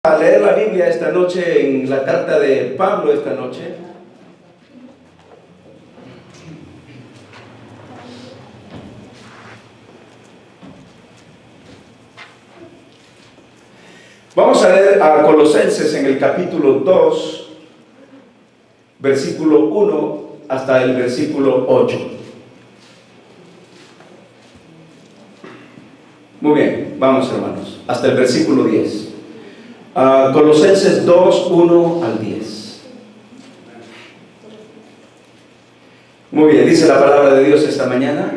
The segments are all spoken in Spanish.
A leer la Biblia esta noche en la carta de Pablo esta noche. Vamos a leer a Colosenses en el capítulo 2, versículo 1 hasta el versículo 8. Muy bien, vamos hermanos, hasta el versículo 10. Colosenses 2, 1 al 10. Muy bien, dice la palabra de Dios esta mañana: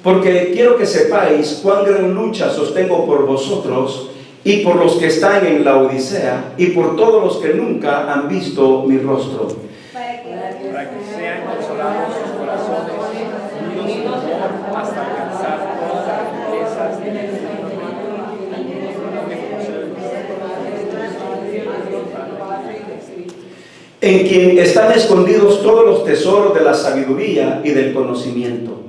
porque quiero que sepáis cuán gran lucha sostengo por vosotros y por los que están en la Odisea y por todos los que nunca han visto mi rostro, para que sean consolados sus corazones, unidos hasta alcanzar todas las riquezas de la espiritualidad. en quien están escondidos todos los tesoros de la sabiduría y del conocimiento.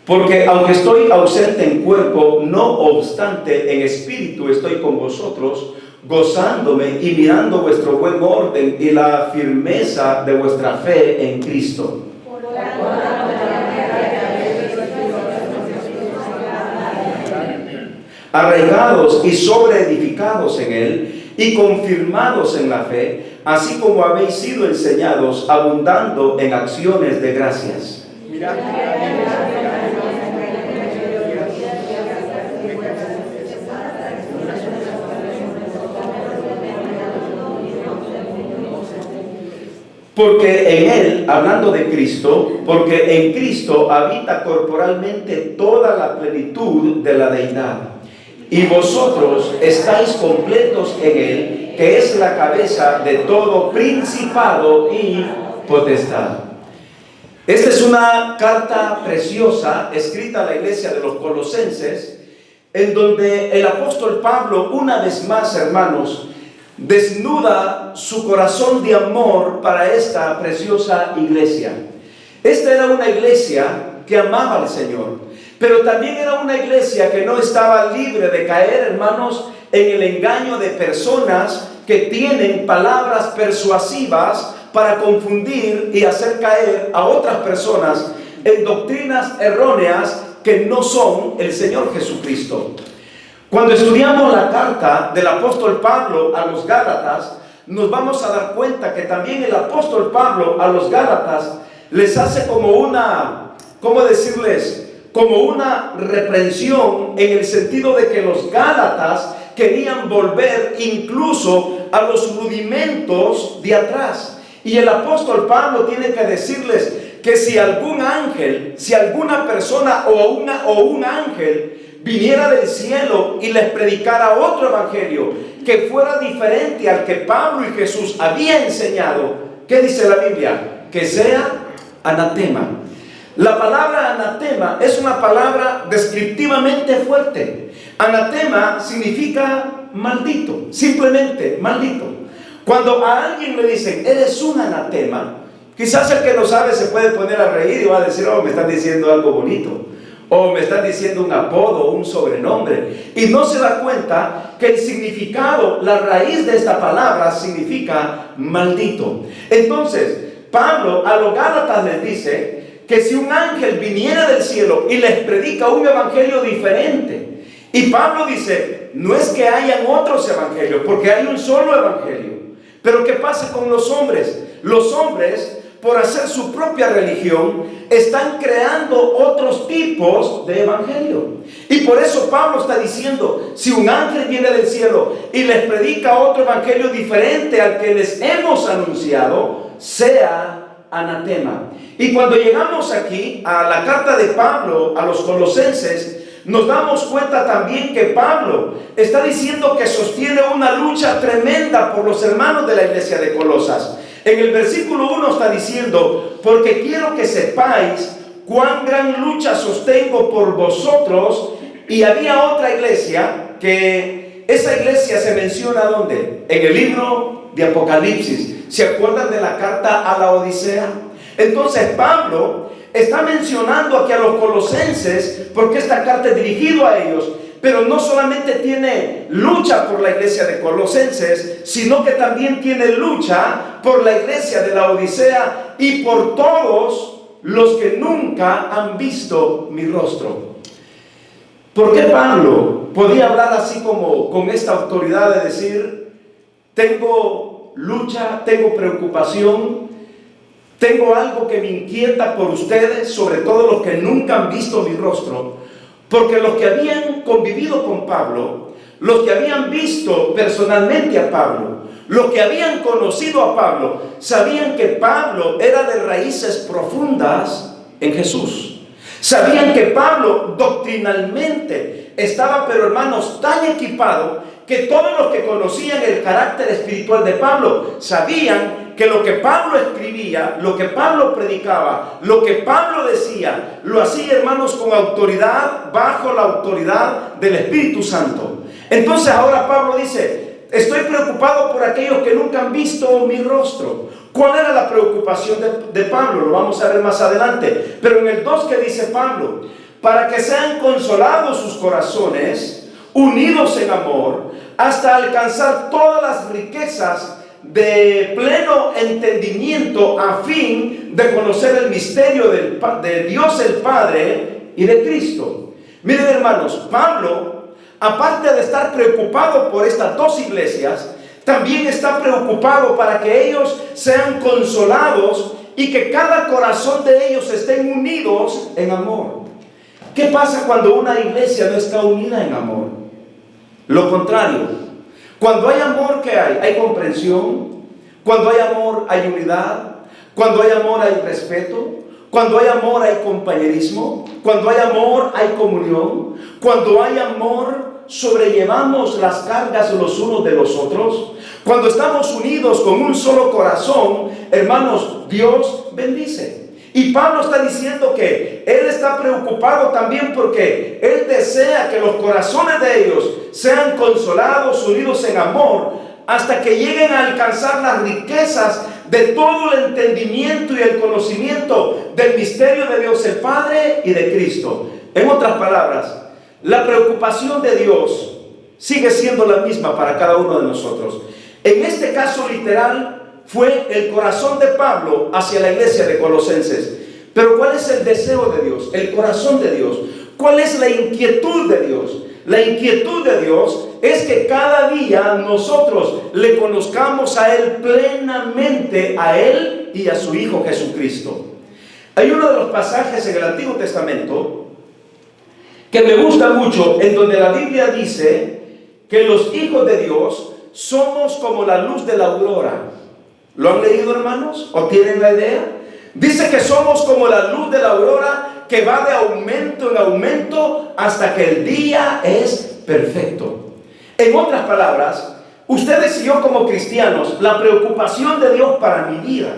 Porque aunque estoy ausente en cuerpo, no obstante en espíritu estoy con vosotros, gozándome y mirando vuestro buen orden y la firmeza de vuestra fe en Cristo. Arraigados y sobreedificados en Él y confirmados en la fe, así como habéis sido enseñados, abundando en acciones de gracias. Porque en Él, hablando de Cristo, porque en Cristo habita corporalmente toda la plenitud de la deidad. Y vosotros estáis completos en Él, que es la cabeza de todo principado y potestad. Esta es una carta preciosa escrita a la iglesia de los Colosenses, en donde el apóstol Pablo, una vez más, hermanos, desnuda su corazón de amor para esta preciosa iglesia. Esta era una iglesia que amaba al Señor, pero también era una iglesia que no estaba libre de caer, hermanos, en el engaño de personas que tienen palabras persuasivas para confundir y hacer caer a otras personas en doctrinas erróneas que no son el Señor Jesucristo. Cuando estudiamos la carta del apóstol Pablo a los Gálatas, nos vamos a dar cuenta que también el apóstol Pablo a los Gálatas les hace como una, ¿cómo decirles? Como una reprensión, en el sentido de que los Gálatas querían volver incluso a los rudimentos de atrás. Y el apóstol Pablo tiene que decirles que si algún ángel, si alguna persona o un ángel viniera del cielo y les predicara otro evangelio que fuera diferente al que Pablo y Jesús había enseñado, ¿qué dice la Biblia? Que sea anatema. La palabra anatema es una palabra descriptivamente fuerte. Anatema significa maldito, simplemente maldito. Cuando a alguien le dicen, eres un anatema, quizás el que no sabe se puede poner a reír y va a decir, oh, me están diciendo algo bonito, o me están diciendo un apodo, un sobrenombre, y no se da cuenta que el significado, la raíz de esta palabra significa maldito. Entonces, Pablo a los Gálatas les dice que si un ángel viniera del cielo y les predica un evangelio diferente, y Pablo dice, no es que hayan otros evangelios, porque hay un solo evangelio. Pero ¿qué pasa con los hombres? Los hombres, por hacer su propia religión, están creando otros tipos de evangelio. Y por eso Pablo está diciendo, si un ángel viene del cielo y les predica otro evangelio diferente al que les hemos anunciado, sea anatema. Y cuando llegamos aquí a la carta de Pablo a los Colosenses, nos damos cuenta también que Pablo está diciendo que sostiene una lucha tremenda por los hermanos de la iglesia de Colosas. En el versículo 1 está diciendo, porque quiero que sepáis cuán gran lucha sostengo por vosotros. Y había otra iglesia, que esa iglesia se menciona ¿dónde? En el libro de Apocalipsis. ¿Se acuerdan de la carta a la Odisea? Entonces Pablo está mencionando aquí a los colosenses, porque esta carta es dirigida a ellos, pero no solamente tiene lucha por la iglesia de Colosenses, sino que también tiene lucha por la iglesia de la Odisea y por todos los que nunca han visto mi rostro. ¿Por qué Pablo podía hablar así como con esta autoridad de decir, tengo lucha, tengo preocupación, tengo algo que me inquieta por ustedes, sobre todo los que nunca han visto mi rostro? Porque los que habían convivido con Pablo, los que habían visto personalmente a Pablo, los que habían conocido a Pablo, sabían que Pablo era de raíces profundas en Jesús. Sabían que Pablo doctrinalmente estaba, pero hermanos, tan equipado que todos los que conocían el carácter espiritual de Pablo sabían que lo que Pablo escribía, lo que Pablo predicaba, lo que Pablo decía, lo hacía, hermanos, con autoridad, bajo la autoridad del Espíritu Santo. Entonces ahora Pablo dice, estoy preocupado por aquellos que nunca han visto mi rostro. ¿Cuál era la preocupación de Pablo? Lo vamos a ver más adelante. Pero en el 2 que dice Pablo, para que sean consolados sus corazones, unidos en amor, hasta alcanzar todas las riquezas de pleno entendimiento, a fin de conocer el misterio de Dios el Padre y de Cristo. Miren, hermanos, Pablo, aparte de estar preocupado por estas dos iglesias, también está preocupado para que ellos sean consolados y que cada corazón de ellos estén unidos en amor. ¿Qué pasa cuando una iglesia no está unida en amor? Lo contrario. Cuando hay amor, ¿qué hay? Hay comprensión. Cuando hay amor, hay unidad. Cuando hay amor, hay respeto. Cuando hay amor, hay compañerismo. Cuando hay amor, hay comunión. Cuando hay amor, sobrellevamos las cargas los unos de los otros. Cuando estamos unidos con un solo corazón, hermanos, Dios bendice. Y Pablo está diciendo que él está preocupado también porque él desea que los corazones de ellos sean consolados, unidos en amor, hasta que lleguen a alcanzar las riquezas de todo el entendimiento y el conocimiento del misterio de Dios el Padre y de Cristo. En otras palabras, la preocupación de Dios sigue siendo la misma para cada uno de nosotros. En este caso literal, fue el corazón de Pablo hacia la iglesia de Colosenses. Pero ¿cuál es el deseo de Dios? El corazón de Dios. ¿Cuál es la inquietud de Dios? La inquietud de Dios es que cada día nosotros le conozcamos a Él plenamente, a Él y a su Hijo Jesucristo. Hay uno de los pasajes en el Antiguo Testamento que me gusta mucho, en donde la Biblia dice que los hijos de Dios somos como la luz de la aurora. ¿Lo han leído, hermanos? ¿O tienen la idea? Dice que somos como la luz de la aurora que va de aumento en aumento hasta que el día es perfecto. En otras palabras, ustedes y yo como cristianos, la preocupación de Dios para mi vida,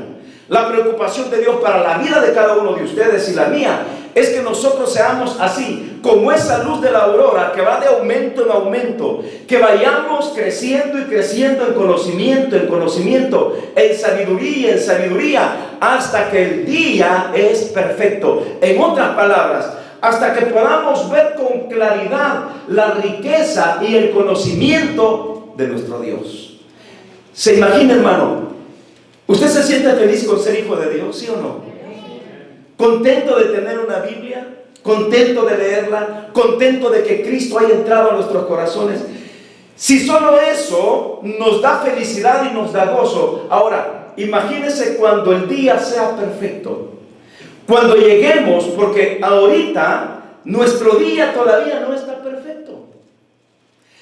la preocupación de Dios para la vida de cada uno de ustedes y la mía, es que nosotros seamos así, como esa luz de la aurora que va de aumento en aumento, que vayamos creciendo y creciendo en conocimiento, en sabiduría, hasta que el día es perfecto. En otras palabras, hasta que podamos ver con claridad la riqueza y el conocimiento de nuestro Dios. ¿Se imagina, hermano? ¿Usted se siente feliz con ser hijo de Dios, sí o no? ¿Contento de tener una Biblia? ¿Contento de leerla? ¿Contento de que Cristo haya entrado a nuestros corazones? Si solo eso nos da felicidad y nos da gozo. Ahora, imagínese cuando el día sea perfecto. Cuando lleguemos, porque ahorita nuestro día todavía no está perfecto.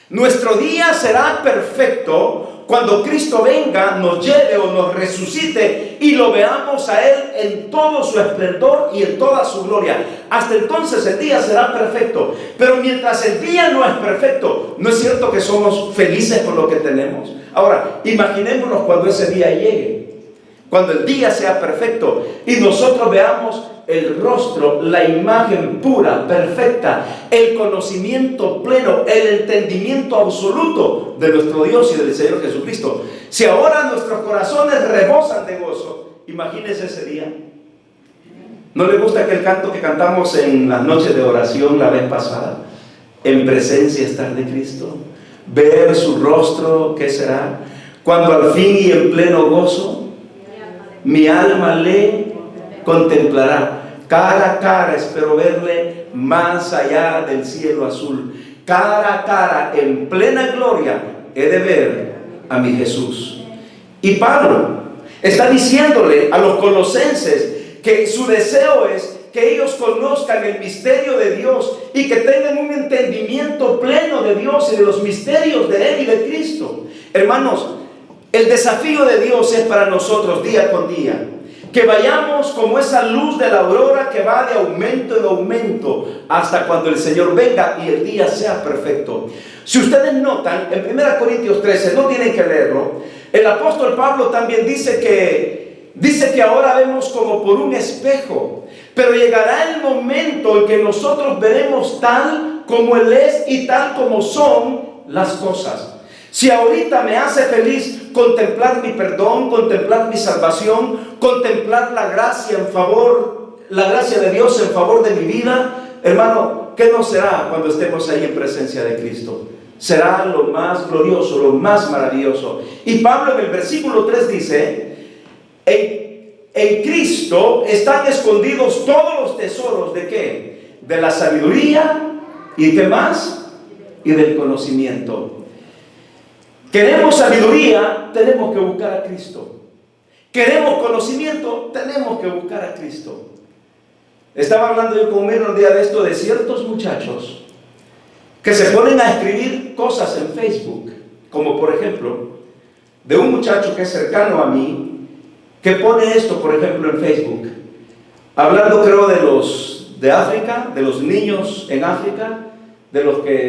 Nuestro día será perfecto cuando Cristo venga, nos lleve o nos resucite y lo veamos a Él en todo su esplendor y en toda su gloria. Hasta entonces el día será perfecto. Pero mientras el día no es perfecto, ¿no es cierto que somos felices con lo que tenemos? Ahora, imaginémonos cuando ese día llegue. Cuando el día sea perfecto y nosotros veamos el rostro, la imagen pura, perfecta, el conocimiento pleno, el entendimiento absoluto de nuestro Dios y del Señor Jesucristo. Si ahora nuestros corazones rebosan de gozo, imagínense ese día. ¿No le gusta aquel canto que cantamos en las noches de oración la vez pasada? En presencia estar de Cristo, ver su rostro, ¿qué será? Cuando al fin y en pleno gozo, mi alma le contemplará. Cara a cara espero verle más allá del cielo azul. Cara a cara, en plena gloria, he de ver a mi Jesús. Y Pablo está diciéndole a los colosenses que su deseo es que ellos conozcan el misterio de Dios y que tengan un entendimiento pleno de Dios y de los misterios de Él y de Cristo. Hermanos, el desafío de Dios es para nosotros día con día que vayamos como esa luz de la aurora que va de aumento en aumento hasta cuando el Señor venga y el día sea perfecto. Si ustedes notan, en 1 Corintios 13, no tienen que leerlo, el apóstol Pablo también dice que ahora vemos como por un espejo, pero llegará el momento en que nosotros veremos tal como Él es y tal como son las cosas. Si ahorita me hace feliz contemplar mi perdón, contemplar mi salvación, contemplar la gracia de Dios en favor de mi vida, hermano, ¿qué no será cuando estemos ahí en presencia de Cristo? Será lo más glorioso, lo más maravilloso. Y Pablo en el versículo 3 dice: en Cristo están escondidos todos los tesoros ¿de qué? De la sabiduría y ¿qué más? Y del conocimiento. Queremos sabiduría, tenemos que buscar a Cristo. Queremos conocimiento, tenemos que buscar a Cristo. Estaba hablando yo con un día de esto de ciertos muchachos que se ponen a escribir cosas en Facebook, como por ejemplo de un muchacho que es cercano a mí, que pone esto por ejemplo en Facebook, hablando creo de África, de los niños en África,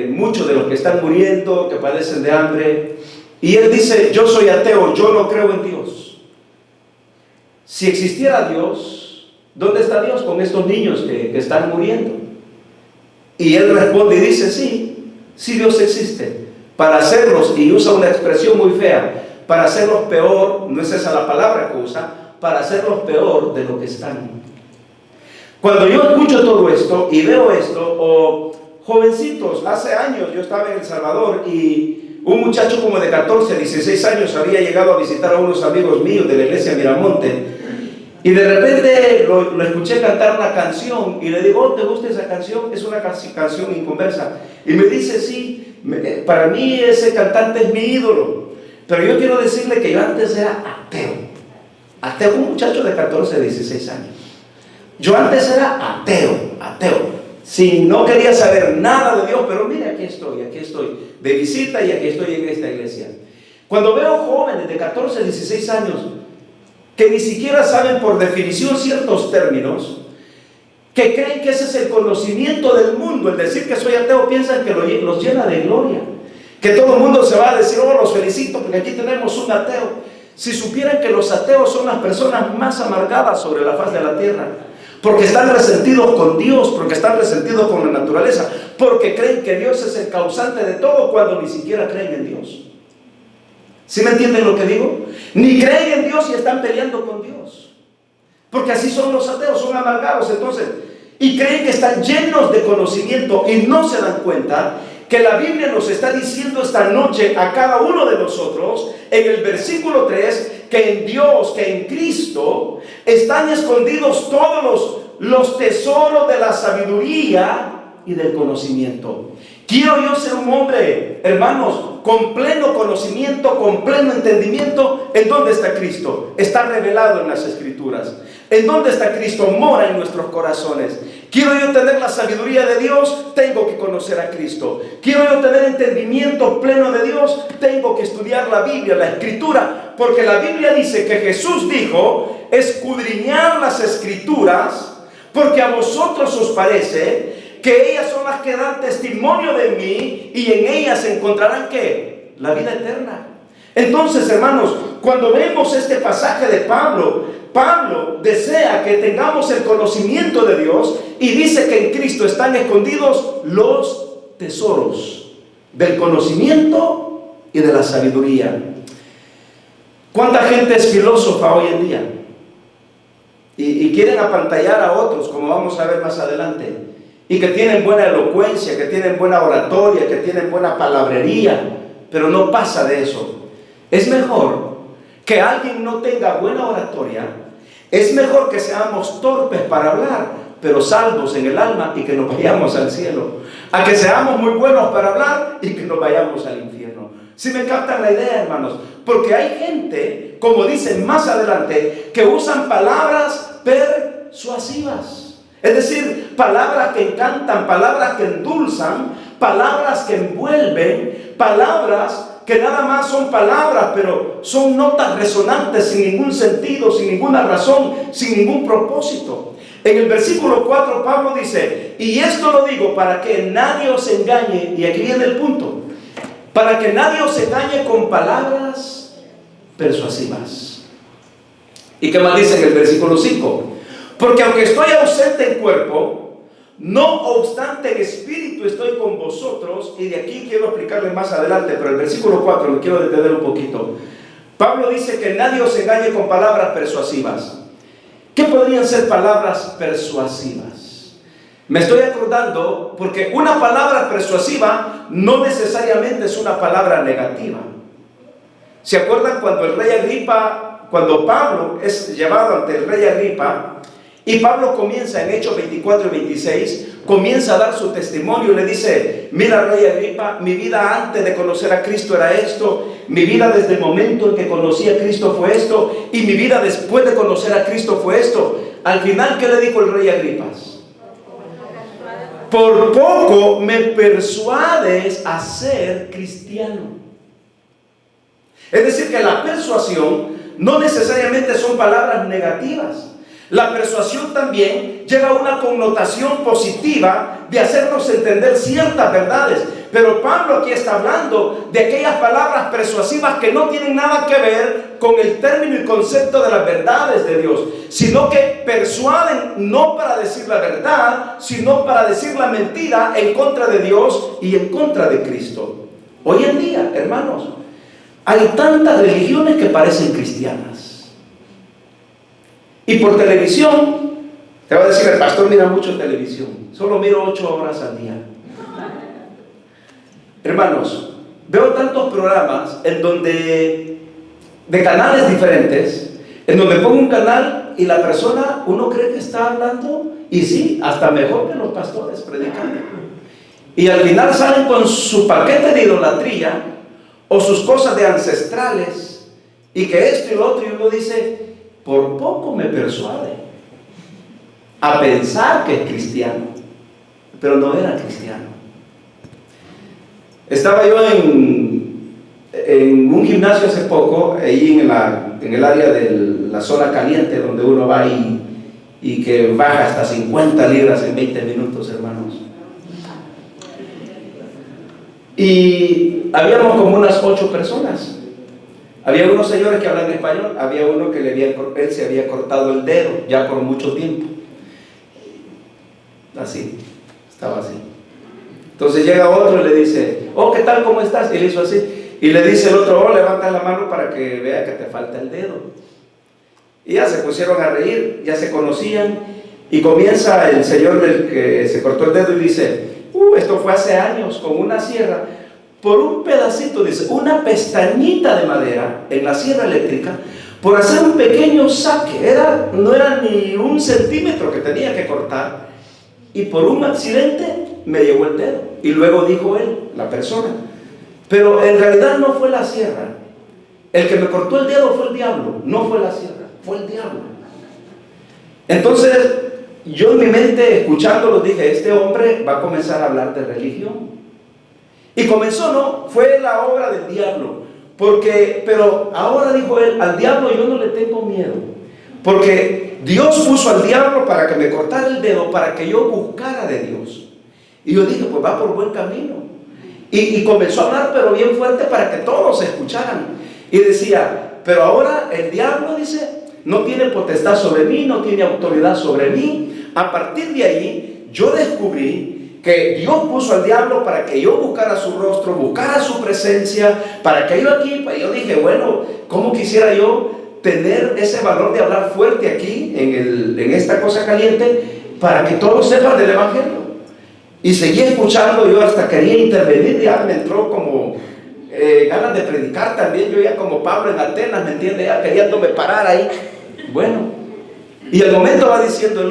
muchos de los que están muriendo, que padecen de hambre, y él dice: yo soy ateo, yo no creo en Dios. Si existiera Dios, ¿dónde está Dios con estos niños que están muriendo? Y él responde y dice: sí Dios existe, para hacerlos, y usa una expresión muy fea, para hacerlos peor, no es esa la palabra que usa, para hacerlos peor de lo que están. Cuando yo escucho todo esto y veo esto, o jovencitos, hace años yo estaba en El Salvador y un muchacho como de 14, 16 años había llegado a visitar a unos amigos míos de la iglesia Miramonte, y de repente lo escuché cantar una canción y le digo: ¿te gusta esa canción? Es una canción inconversa. Y me dice: sí, para mí ese cantante es mi ídolo. Pero yo quiero decirle que yo antes era ateo, un muchacho de 14, 16 años. Yo antes era ateo. Si no quería saber nada de Dios, pero mire, aquí estoy de visita y aquí estoy en esta iglesia. Cuando veo jóvenes de 14, 16 años que ni siquiera saben por definición ciertos términos, que creen que ese es el conocimiento del mundo, el decir que soy ateo, piensan que los llena de gloria, que todo el mundo se va a decir: oh, los felicito porque aquí tenemos un ateo. Si supieran que los ateos son las personas más amargadas sobre la faz de la tierra, porque están resentidos con Dios, porque están resentidos con la naturaleza, porque creen que Dios es el causante de todo cuando ni siquiera creen en Dios. ¿Sí me entienden lo que digo? Ni creen en Dios y están peleando con Dios, porque así son los ateos, son amargados entonces, y creen que están llenos de conocimiento y no se dan cuenta que la Biblia nos está diciendo esta noche a cada uno de nosotros, en el versículo 3, que en Dios, que en Cristo, están escondidos todos los tesoros de la sabiduría y del conocimiento. Quiero yo ser un hombre, hermanos, con pleno conocimiento, con pleno entendimiento. ¿En dónde está Cristo? Está revelado en las Escrituras. ¿En dónde está Cristo? Mora en nuestros corazones. Quiero yo tener la sabiduría de Dios, tengo que conocer a Cristo. Quiero yo tener entendimiento pleno de Dios, tengo que estudiar la Biblia, la Escritura, porque la Biblia dice que Jesús dijo: escudriñad las Escrituras, porque a vosotros os parece que ellas son las que dan testimonio de mí, y en ellas encontrarán ¿qué? La vida eterna. Entonces, hermanos, cuando vemos este pasaje de Pablo desea que tengamos el conocimiento de Dios, y dice que en Cristo están escondidos los tesoros del conocimiento y de la sabiduría. ¿Cuánta gente es filósofa hoy en día? y quieren apantallar a otros, como vamos a ver más adelante, y que tienen buena elocuencia, que tienen buena oratoria, que tienen buena palabrería, pero no pasa de eso. Es mejor que alguien no tenga buena oratoria, es mejor que seamos torpes para hablar, pero salvos en el alma y que nos vayamos al cielo, a que seamos muy buenos para hablar y que nos vayamos al infierno. Si me captan la idea, hermanos, porque hay gente, como dicen más adelante, que usan palabras persuasivas, es decir, palabras que encantan, palabras que endulzan, palabras que envuelven, palabras que nada más son palabras, pero son notas resonantes sin ningún sentido, sin ninguna razón, sin ningún propósito. En el versículo 4 Pablo dice, y esto lo digo para que nadie os engañe, y aquí viene el punto, para que nadie os engañe con palabras persuasivas. ¿Y qué más dice en el versículo 5? Porque aunque estoy ausente en cuerpo, no obstante en espíritu estoy con vosotros. Y de aquí quiero explicarle más adelante, pero el versículo 4 lo quiero detener un poquito. Pablo dice que nadie os engañe con palabras persuasivas. ¿Qué podrían ser palabras persuasivas? Me estoy acordando porque una palabra persuasiva no necesariamente es una palabra negativa. ¿Se acuerdan cuando el rey Agripa, cuando Pablo es llevado ante el rey Agripa, y Pablo comienza en Hechos 24 y 26, comienza a dar su testimonio y le dice, mira rey Agripa, mi vida antes de conocer a Cristo era esto, mi vida desde el momento en que conocí a Cristo fue esto, y mi vida después de conocer a Cristo fue esto. Al final, ¿qué le dijo el rey Agripa? Por poco me persuades a ser cristiano. Es decir, que la persuasión no necesariamente son palabras negativas. La persuasión también lleva una connotación positiva de hacernos entender ciertas verdades. Pero Pablo aquí está hablando de aquellas palabras persuasivas que no tienen nada que ver con el término y concepto de las verdades de Dios, sino que persuaden no para decir la verdad, sino para decir la mentira en contra de Dios y en contra de Cristo. Hoy en día, hermanos, hay tantas religiones que parecen cristianas. Y por televisión, te va a decir el pastor mira mucho televisión, solo miro 8 horas al día. Hermanos, veo tantos programas en donde, de canales diferentes, en donde pongo un canal y la persona, uno cree que está hablando, y sí, hasta mejor que los pastores predicando. Y al final salen con su paquete de idolatría o sus cosas de ancestrales, y que esto y lo otro, y uno dice, por poco me persuade a pensar que es cristiano, pero no era cristiano. Estaba yo en un gimnasio hace poco, ahí en el área de la zona caliente, donde uno va y que baja hasta 50 libras en 20 minutos, hermanos. Y habíamos como unas 8 personas. Había unos señores que hablan español, había uno que él se había cortado el dedo ya por mucho tiempo. Así, estaba así. Entonces llega otro y le dice, oh, ¿qué tal? ¿Cómo estás? Y le hizo así. Y le dice el otro, oh, levanta la mano para que vea que te falta el dedo. Y ya se pusieron a reír, ya se conocían. Y comienza el señor del que se cortó el dedo y dice, esto fue hace años, con una sierra. Por un pedacito, dice, una pestañita de madera en la sierra eléctrica, por hacer un pequeño saque, no era ni 1 centímetro que tenía que cortar, y por un accidente me llevó el dedo. Y luego dijo él, la persona, pero en realidad no fue la sierra, el que me cortó el dedo fue el diablo, no fue la sierra, fue el diablo. Entonces yo en mi mente, escuchándolo, dije, este hombre va a comenzar a hablar de religión. Y comenzó, no, fue la obra del diablo, pero ahora dijo él, al diablo yo no le tengo miedo, porque Dios puso al diablo para que me cortara el dedo, para que yo buscara de Dios. Y yo dije, pues va por buen camino. Y comenzó a hablar, pero bien fuerte, para que todos escucharan. Y decía, pero ahora el diablo, dice, no tiene potestad sobre mí, no tiene autoridad sobre mí. A partir de ahí, yo descubrí que Dios puso al diablo para que yo buscara su rostro, buscara su presencia, para que yo dije, bueno, ¿cómo quisiera yo tener ese valor de hablar fuerte aquí en esta cosa caliente para que todos sepan del Evangelio. Y seguí escuchando, yo hasta quería intervenir, ya me entró como ganas de predicar también, yo ya como Pablo en Atenas, ¿me entiende? Ya queriéndome parar ahí. Bueno, y al momento va diciendo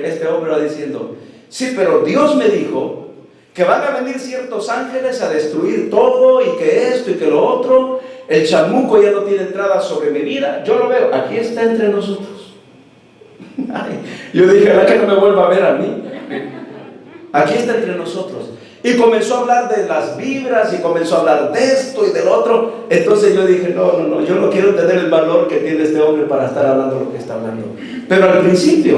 este hombre va diciendo, sí, pero Dios me dijo que van a venir ciertos ángeles a destruir todo y que esto y que lo otro, el chamuco ya no tiene entrada sobre mi vida, yo lo veo, aquí está entre nosotros. Ay, yo dije, ¿verdad que no me vuelva a ver a mí? Aquí está entre nosotros. Y comenzó a hablar de las vibras y comenzó a hablar de esto y del otro. Entonces yo dije, no, yo no quiero tener el valor que tiene este hombre para estar hablando lo que está hablando. Pero al principio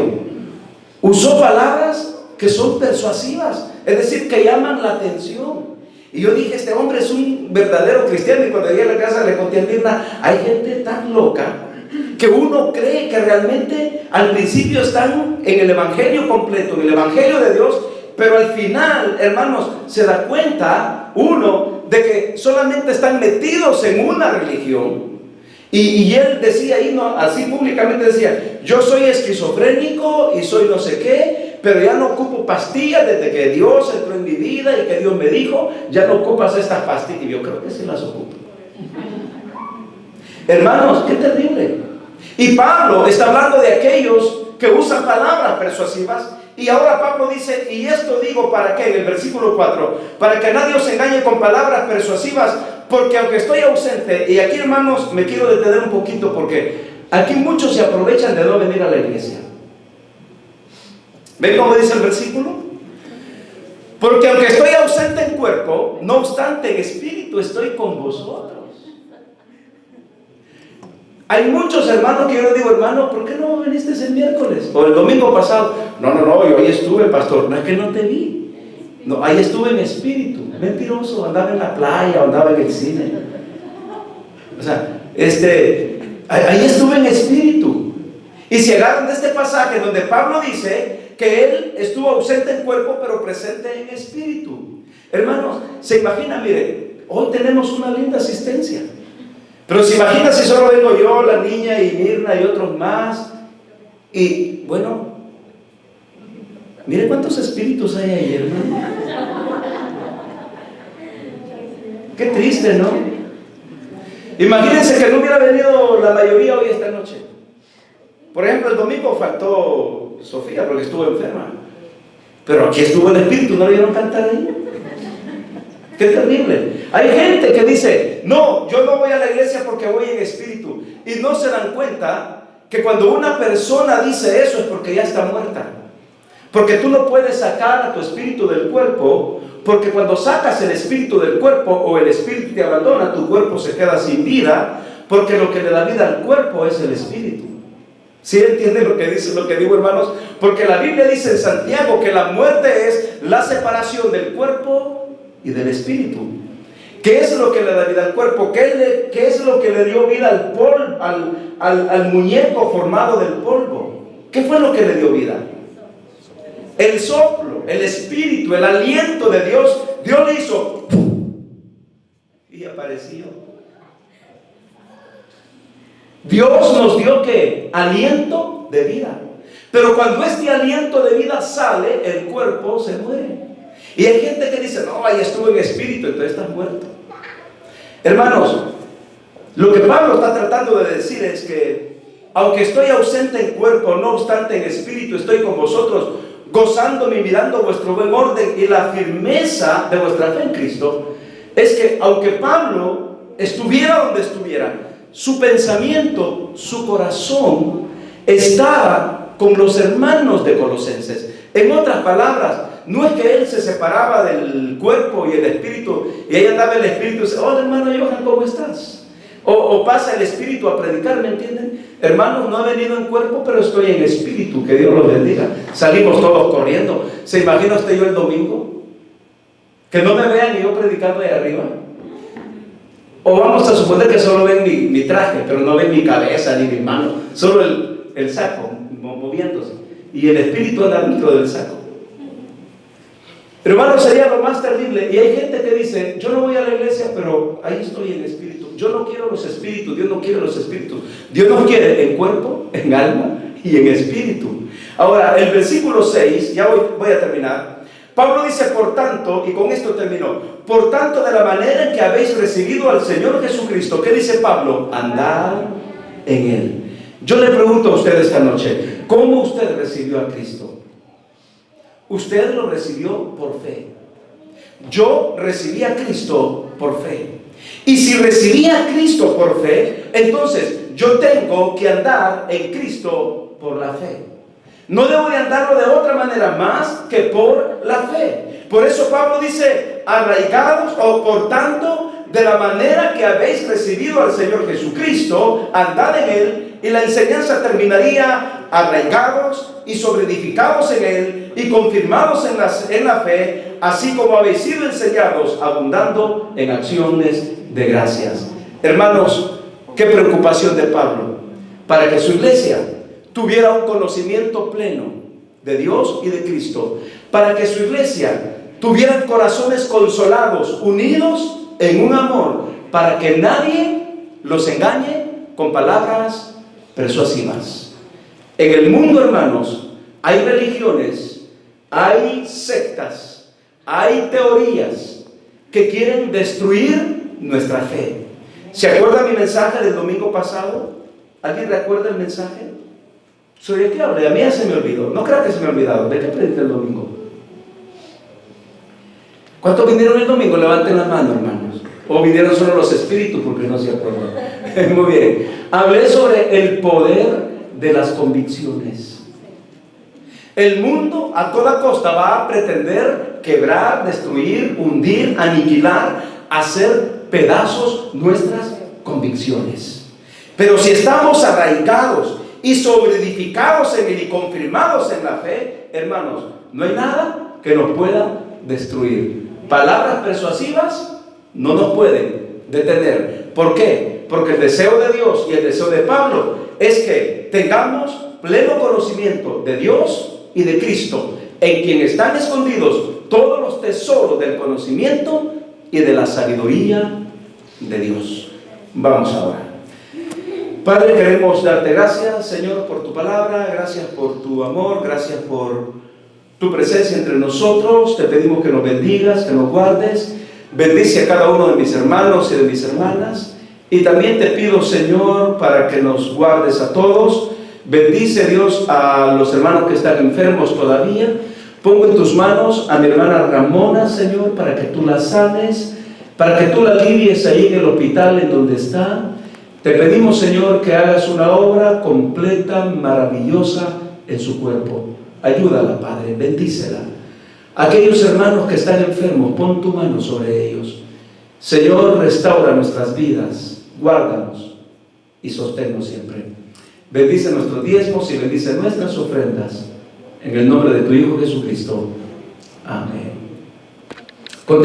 usó palabras que son persuasivas, es decir, que llaman la atención. Y yo dije, este hombre es un verdadero cristiano. Y cuando llegué a la casa le conté a Mirna, hay gente tan loca que uno cree que realmente al principio están en el Evangelio completo, en el Evangelio de Dios, pero al final, hermanos, se da cuenta uno de que solamente están metidos en una religión. Y él decía ahí, no, así públicamente decía, yo soy esquizofrénico y soy no sé qué, pero ya no ocupo pastillas desde que Dios entró en mi vida y que Dios me dijo, ya no ocupas estas pastillas. Y yo creo que sí las ocupo. Hermanos, qué terrible. Y Pablo está hablando de aquellos que usan palabras persuasivas. Y ahora Pablo dice, y esto digo para qué, en el versículo 4, para que nadie os engañe con palabras persuasivas, porque aunque estoy ausente, y aquí hermanos me quiero detener un poquito, porque aquí muchos se aprovechan de no venir a la iglesia. ¿Ven cómo dice el versículo? Porque aunque estoy ausente en cuerpo, no obstante en espíritu estoy con vosotros. Hay muchos hermanos que yo les digo, hermano, ¿por qué no viniste el miércoles? O el domingo pasado. No, yo ahí estuve, pastor. No es que no te vi. No, ahí estuve en espíritu. Mentiroso, andaba en la playa, andaba en el cine. O sea, ahí estuve en espíritu. Y se agarran de este pasaje donde Pablo dice que él estuvo ausente en cuerpo, pero presente en espíritu. Hermanos, se imagina, mire, hoy tenemos una linda asistencia. Pero se imagina si solo vengo yo, la niña y Mirna y otros más. Y bueno, mire cuántos espíritus hay ahí, hermano. Qué triste, ¿no? Imagínense que no hubiera venido la mayoría hoy esta noche. Por ejemplo, el domingo faltó Sofía porque estuvo enferma. Pero aquí estuvo el espíritu, ¿no vieron cantar ahí? Qué terrible. Hay gente que dice, no, yo no voy a la iglesia porque voy en espíritu. Y no se dan cuenta que cuando una persona dice eso es porque ya está muerta. Porque tú no puedes sacar a tu espíritu del cuerpo, porque cuando sacas el espíritu del cuerpo o el espíritu te abandona, tu cuerpo se queda sin vida, porque lo que le da vida al cuerpo es el espíritu. ¿Sí entienden lo que dice, lo que digo, hermanos? Porque la Biblia dice en Santiago que la muerte es la separación del cuerpo y del espíritu. ¿Qué es lo que le da vida al cuerpo? ¿Qué es lo que le dio vida al polvo, al muñeco formado del polvo? ¿Qué fue lo que le dio vida? El soplo, el espíritu, el aliento de Dios. Dios le hizo y apareció. Dios nos dio ¿qué? Aliento de vida. Pero cuando este aliento de vida sale, el cuerpo se muere. Y hay gente que dice, no, ahí estuvo en espíritu, entonces estás muerto. Hermanos, lo que Pablo está tratando de decir es que, aunque estoy ausente en cuerpo, no obstante en espíritu estoy con vosotros, gozándome y mirando vuestro buen orden y la firmeza de vuestra fe en Cristo. Es que, aunque Pablo estuviera donde estuviera, su pensamiento, su corazón estaba con los hermanos de Colosenses. En otras palabras, no es que él se separaba del cuerpo y el espíritu, y ahí andaba el espíritu y dice, hola hermano Johan, ¿cómo estás? O pasa el espíritu a predicar, ¿me entienden? Hermanos, no he venido en cuerpo, pero estoy en espíritu, que Dios los bendiga. Salimos todos corriendo. ¿Se imagina usted yo el domingo? Que no me vean y yo predicando ahí arriba. O vamos a suponer que solo ven mi traje, pero no ven mi cabeza ni mi mano, solo el saco moviéndose, y el espíritu anda dentro del saco. Hermano, sería lo más terrible. Y hay gente que dice, yo no voy a la iglesia, pero ahí estoy en espíritu. Yo no quiero los espíritus, Dios no quiere los espíritus. Dios nos quiere en cuerpo, en alma y en espíritu. Ahora, el versículo 6, ya voy a terminar. Pablo dice, por tanto, y con esto terminó, por tanto, de la manera en que habéis recibido al Señor Jesucristo, ¿qué dice Pablo? Andad en Él. Yo le pregunto a usted esta noche, ¿cómo usted recibió a Cristo? Usted lo recibió por fe. Yo recibí a Cristo por fe. Y si recibí a Cristo por fe, entonces yo tengo que andar en Cristo por la fe. No debo de andarlo de otra manera más que por la fe. Por eso Pablo dice, arraigados, o por tanto, de la manera que habéis recibido al Señor Jesucristo, andad en Él. Y la enseñanza terminaría, arraigados y sobreedificados en Él y confirmados en la fe, así como habéis sido enseñados, abundando en acciones de gracias. Hermanos, qué preocupación de Pablo, para que su iglesia tuviera un conocimiento pleno de Dios y de Cristo, para que su iglesia tuviera corazones consolados, unidos en un amor, para que nadie los engañe con palabras persuasivas. En el mundo, hermanos, hay religiones, hay sectas, hay teorías que quieren destruir nuestra fe. ¿Se acuerda mi mensaje del domingo pasado? ¿Alguien recuerda el mensaje? ¿Sobre qué hablé? A mí ya se me olvidó. No creo que se me ha olvidado. ¿De qué prediqué el domingo? ¿Cuántos vinieron el domingo? Levanten la mano, hermanos. O vinieron solo los espíritus porque no se acuerdan. Muy bien. Hablé sobre el poder de las convicciones. El mundo a toda costa va a pretender quebrar, destruir, hundir, aniquilar, hacer pedazos nuestras convicciones. Pero si estamos arraigados y sobreedificados en Él y confirmados en la fe, hermanos, no hay nada que nos pueda destruir. Palabras persuasivas no nos pueden detener. ¿Por qué? Porque el deseo de Dios y el deseo de Pablo es que tengamos pleno conocimiento de Dios y de Cristo, en quien están escondidos todos los tesoros del conocimiento y de la sabiduría de Dios. Vamos ahora. Padre, queremos darte gracias, Señor, por tu palabra, gracias por tu amor, gracias por tu presencia entre nosotros. Te pedimos que nos bendigas, que nos guardes. Bendice a cada uno de mis hermanos y de mis hermanas. Y también te pido, Señor, para que nos guardes a todos. Bendice, Dios, a los hermanos que están enfermos todavía. Pongo en tus manos a mi hermana Ramona, Señor, para que tú la sanes, para que tú la alivies ahí en el hospital en donde está. Te pedimos, Señor, que hagas una obra completa, maravillosa en su cuerpo. Ayúdala, Padre, bendícela. Aquellos hermanos que están enfermos, pon tu mano sobre ellos. Señor, restaura nuestras vidas, guárdanos y sosténnos siempre. Bendice nuestros diezmos y bendice nuestras ofrendas. En el nombre de tu Hijo Jesucristo. Amén.